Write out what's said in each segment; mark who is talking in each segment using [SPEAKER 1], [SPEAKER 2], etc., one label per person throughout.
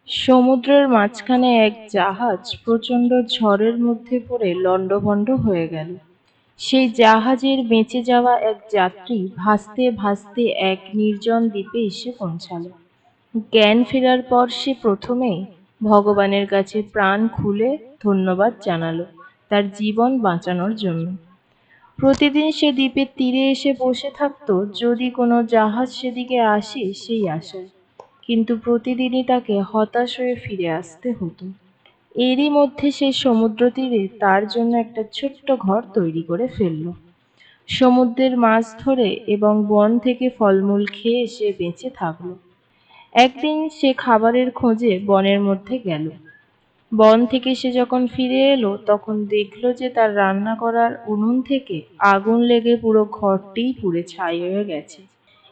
[SPEAKER 1] সমুদ্রের মাঝখানে এক জাহাজ প্রচণ্ড ঝড়ের মধ্যে পড়ে লণ্ডভণ্ড হয়ে গেল। সেই জাহাজের বেঁচে যাওয়া এক যাত্রী ভাসতে ভাসতে এক নির্জন দ্বীপে এসে পৌঁছাল। জ্ঞান ফেরার পর সে প্রথমে ভগবানের কাছে প্রাণ খুলে ধন্যবাদ জানালো তার জীবন বাঁচানোর জন্য। প্রতিদিন সে দ্বীপের তীরে এসে বসে থাকতো, যদি কোনো জাহাজ সেদিকে আসে সেই আশায়, কিন্তু প্রতিদিনই তাকে হতাশ হয়ে ফিরে আসতে হতো। এরই মধ্যে সে সমুদ্র তীরে তার জন্য একটা ছোট্ট ঘর তৈরি করে ফেলল। সমুদ্রের মাছ ধরে এবং বন থেকে ফলমূল খেয়ে সে বেঁচে থাকলো। একদিন সে খাবারের খোঁজে বনের মধ্যে গেল। বন থেকে সে যখন ফিরে এলো তখন দেখলো যে তার রান্না করার উনুন থেকে আগুন লেগে পুরো ঘরটিই পুড়ে ছাই হয়ে গেছে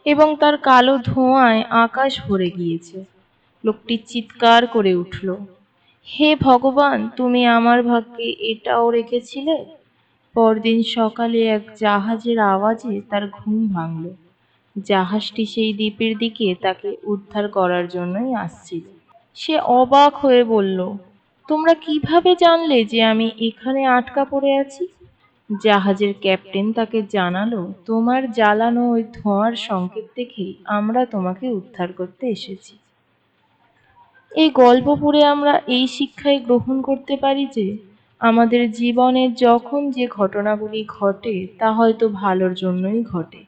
[SPEAKER 1] এবং তার কালো ধোঁয়ায় আকাশ ভরে গিয়েছে। লোকটি চিৎকার করে উঠল, হে ভগবান, তুমি আমার ভাগ্যে এটাও রেখেছিলে। পরদিন সকালে এক জাহাজের আওয়াজে তার ঘুম ভাঙল। জাহাজটি সেই দ্বীপের দিকে তাকে উদ্ধার করার জন্যই আসছিল। সে অবাক হয়ে বলল, তোমরা কিভাবে জানলে যে আমি এখানে আটকা পড়ে আছি? জাহাজের ক্যাপ্টেন তাকে জানালো, তোমার জ্বালানো ওই ধোঁয়ার সংকেত দেখেই আমরা তোমাকে উদ্ধার করতে এসেছি। এই গল্প পড়ে আমরা এই শিক্ষাই গ্রহণ করতে পারি যে আমাদের জীবনে যখন যে ঘটনাগুলি ঘটে তা হয়তো ভালোর জন্যই ঘটে।